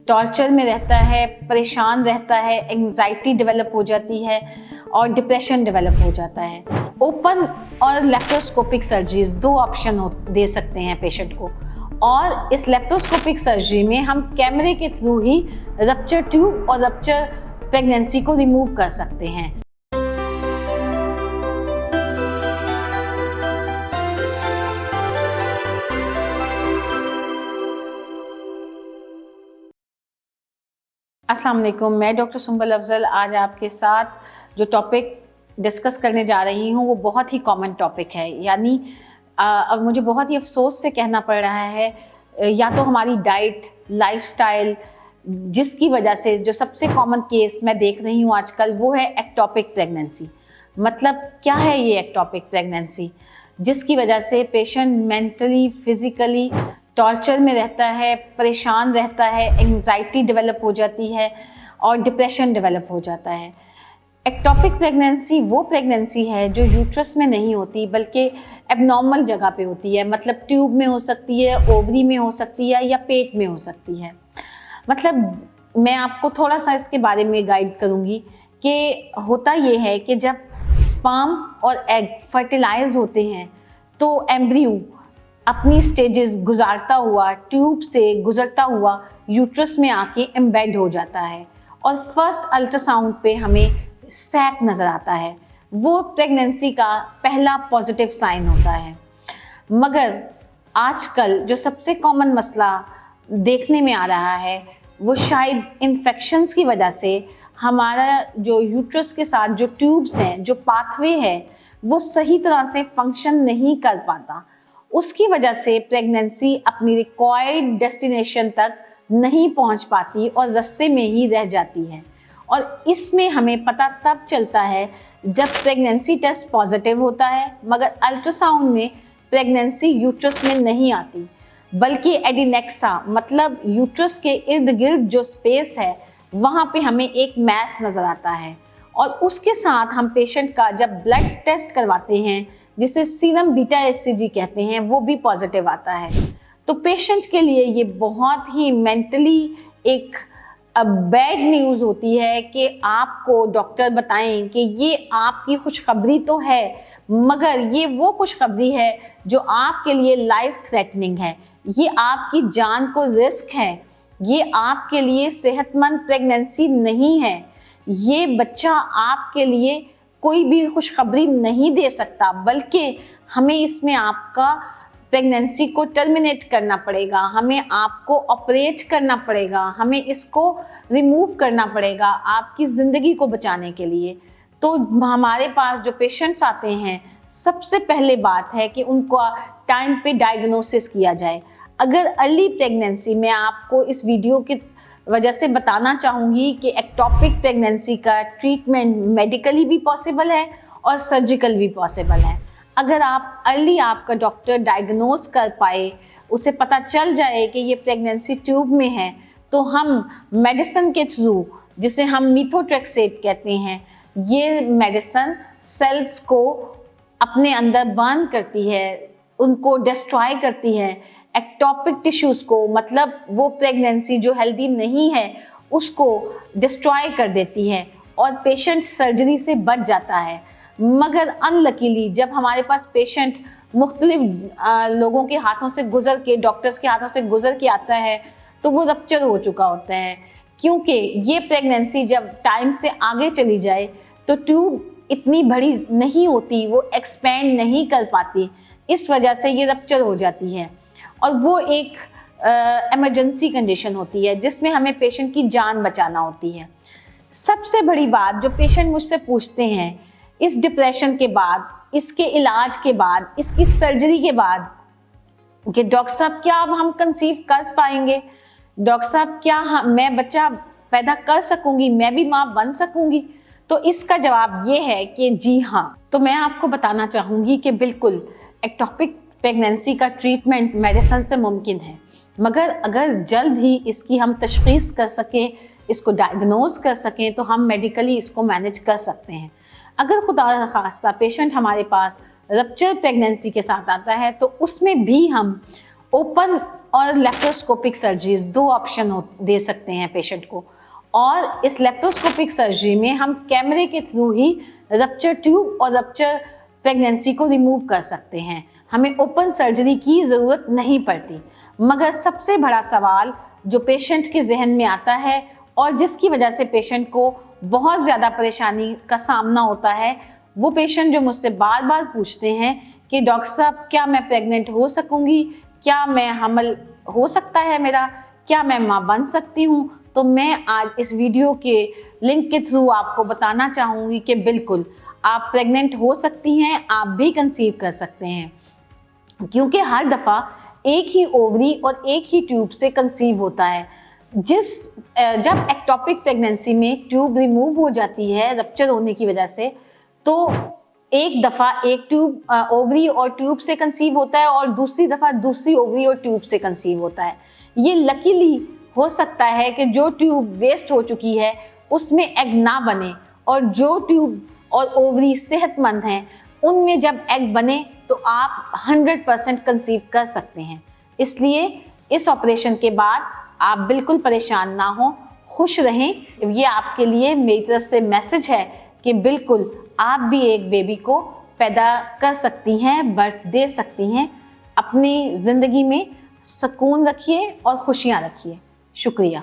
Torture में रहता है, परेशान रहता है, एंजाइटी डेवलप हो जाती है और डिप्रेशन डेवलप हो जाता है। ओपन और लेप्रोस्कोपिक सर्जरीज दो ऑप्शन दे सकते हैं पेशेंट को, और इस लेप्रोस्कोपिक सर्जरी में हम कैमरे के थ्रू ही रप्चर ट्यूब और रप्चर प्रेगनेंसी को रिमूव कर सकते हैं। अस्सलाम वालेकुम, मैं डॉक्टर सुंबल अफजल आज आपके साथ जो टॉपिक डिस्कस करने जा रही हूँ वो बहुत ही कॉमन टॉपिक है। यानी अब मुझे बहुत ही अफसोस से कहना पड़ रहा है, या तो हमारी डाइट, लाइफस्टाइल, जिसकी वजह से जो सबसे कॉमन केस मैं देख रही हूँ आजकल वो है एक्टोपिक प्रेगनेंसी। मतलब क्या है ये एक्टोपिक प्रेगनेंसी? जिसकी वजह से पेशेंट मेंटली, फिजिकली टॉर्चर में रहता है, परेशान रहता है, एंजाइटी डेवलप हो जाती है और डिप्रेशन डेवलप हो जाता है। एक्टोपिक प्रेगनेंसी वो प्रेगनेंसी है जो यूट्रस में नहीं होती बल्कि एबनॉर्मल जगह पे होती है। मतलब ट्यूब में हो सकती है, ओवरी में हो सकती है या पेट में हो सकती है। मतलब मैं आपको थोड़ा सा इसके बारे में गाइड करूँगी कि होता ये है कि जब स्पर्म और एग फर्टिलाइज होते हैं तो एम्ब्रियो अपनी स्टेजेस गुजारता हुआ, ट्यूब से गुजरता हुआ यूट्रस में आके एम्बेड हो जाता है और फर्स्ट अल्ट्रासाउंड पे हमें सैक नज़र आता है। वो प्रेगनेंसी का पहला पॉजिटिव साइन होता है। मगर आजकल जो सबसे कॉमन मसला देखने में आ रहा है वो शायद इन्फेक्शंस की वजह से हमारा जो यूट्रस के साथ जो ट्यूब्स हैं, जो पाथवे है, वो सही तरह से फंक्शन नहीं कर पाता। उसकी वजह से प्रेगनेंसी अपनी रिक्वायर्ड डेस्टिनेशन तक नहीं पहुंच पाती और रास्ते में ही रह जाती है। और इसमें हमें पता तब चलता है जब प्रेगनेंसी टेस्ट पॉजिटिव होता है मगर अल्ट्रासाउंड में प्रेगनेंसी यूट्रस में नहीं आती बल्कि एडिनेक्सा, मतलब यूट्रस के इर्द गिर्द जो स्पेस है वहाँ पे हमें एक मैस नज़र आता है। और उसके साथ हम पेशेंट का जब ब्लड टेस्ट करवाते हैं, जिसे सीरम बीटा एचसीजी कहते हैं, वो भी पॉजिटिव आता है। तो पेशेंट के लिए ये बहुत ही मेंटली एक बैड न्यूज़ होती है कि आपको डॉक्टर बताएं कि ये आपकी खुशखबरी तो है मगर ये वो खुशखबरी है जो आपके लिए लाइफ थ्रेटनिंग है, ये आपकी जान को रिस्क है, ये आपके लिए सेहतमंद प्रेगनेंसी नहीं है, ये बच्चा आपके लिए कोई भी खुशखबरी नहीं दे सकता बल्कि हमें इसमें आपका प्रेगनेंसी को टर्मिनेट करना पड़ेगा, हमें आपको ऑपरेट करना पड़ेगा, हमें इसको रिमूव करना पड़ेगा आपकी ज़िंदगी को बचाने के लिए। तो हमारे पास जो पेशेंट्स आते हैं, सबसे पहले बात है कि उनको टाइम पे डायग्नोसिस किया जाए। अगर अर्ली प्रेगनेंसी, मैं आपको इस वीडियो की वजह से बताना चाहूँगी कि एक्टोपिक प्रेगनेंसी का ट्रीटमेंट मेडिकली भी पॉसिबल है और सर्जिकल भी पॉसिबल है। अगर आप अर्ली आपका डॉक्टर डायग्नोज कर पाए, उसे पता चल जाए कि ये प्रेगनेंसी ट्यूब में है, तो हम मेडिसिन के थ्रू, जिसे हम मीथोट्रेक्सेट कहते हैं, ये मेडिसिन सेल्स को अपने अंदर बर्न करती है, उनको डिस्ट्रॉय करती है, एक्टोपिक टिश्यूज़ को, मतलब वो प्रेगनेंसी जो हेल्दी नहीं है उसको डिस्ट्रॉय कर देती है और पेशेंट सर्जरी से बच जाता है। मगर अनलकीली जब हमारे पास पेशेंट मुख्तलिफ लोगों के हाथों से गुजर के, डॉक्टर्स के हाथों से गुजर के आता है तो वो रप्चर हो चुका होता है, क्योंकि ये प्रेगनेंसी जब टाइम से आगे चली जाए तो ट्यूब इतनी बड़ी नहीं होती, वो एक्सपेंड नहीं कर पाती, इस वजह से ये रप्चर हो जाती है और वो एक इमरजेंसी कंडीशन होती है जिसमें हमें पेशेंट की जान बचाना होती है। सबसे बड़ी बात जो पेशेंट मुझसे पूछते हैं इस डिप्रेशन के बाद, इसके इलाज के बाद, इसकी सर्जरी के बाद कि डॉक्टर साहब क्या अब हम कंसीव कर पाएंगे, डॉक्टर साहब क्या मैं बच्चा पैदा कर सकूंगी, मैं भी माँ बन सकूंगी? तो इसका जवाब ये है कि जी हाँ। तो मैं आपको बताना चाहूँगी कि बिल्कुल एक्टोपिक प्रेगनेंसी का ट्रीटमेंट मेडिसिन से मुमकिन है, मगर अगर जल्द ही इसकी हम तशख़ीस कर सकें, इसको डायग्नोज कर सकें तो हम मेडिकली इसको मैनेज कर सकते हैं। अगर खुदा न खास्ता पेशेंट हमारे पास रप्चर प्रेगनेंसी के साथ आता है तो उसमें भी हम ओपन और लेप्रोस्कोपिक सर्जरीज, 2 ऑप्शन दे सकते हैं पेशेंट को। और इस लेप्रोस्कोपिक सर्जरी में हम कैमरे के थ्रू ही रप्चर ट्यूब और रप्चर प्रेगनेंसी को रिमूव कर सकते हैं, हमें ओपन सर्जरी की ज़रूरत नहीं पड़ती। मगर सबसे बड़ा सवाल जो पेशेंट के जहन में आता है और जिसकी वजह से पेशेंट को बहुत ज़्यादा परेशानी का सामना होता है, वो पेशेंट जो मुझसे बार बार पूछते हैं कि डॉक्टर साहब क्या मैं प्रेग्नेंट हो सकूंगी, क्या मैं हमल हो सकता है मेरा, क्या मैं माँ बन सकती हूँ। तो मैं आज इस वीडियो के लिंक के थ्रू आपको बताना चाहूँगी कि बिल्कुल आप प्रेग्नेंट हो सकती हैं, आप भी कंसीव कर सकते हैं। क्योंकि हर दफ़ा एक ही ओवरी और एक ही ट्यूब से कंसीव होता है। जब एक्टोपिक प्रेगनेंसी में ट्यूब रिमूव हो जाती है रप्चर होने की वजह से, तो एक दफ़ा एक ट्यूब ओवरी और ट्यूब से कंसीव होता है और दूसरी दफ़ा दूसरी ओवरी और ट्यूब से कंसीव होता है। ये लकीली हो सकता है कि जो ट्यूब वेस्ट हो चुकी है उसमें एग ना बने, और जो ट्यूब और ओवरी सेहतमंद हैं उनमें जब एग बने तो आप 100% कंसीव कर सकते हैं। इसलिए इस ऑपरेशन के बाद आप बिल्कुल परेशान ना हो, खुश रहें। ये आपके लिए मेरी तरफ से मैसेज है कि बिल्कुल आप भी एक बेबी को पैदा कर सकती हैं, बर्थ दे सकती हैं। अपनी ज़िंदगी में सुकून रखिए और खुशियाँ रखिए। शुक्रिया।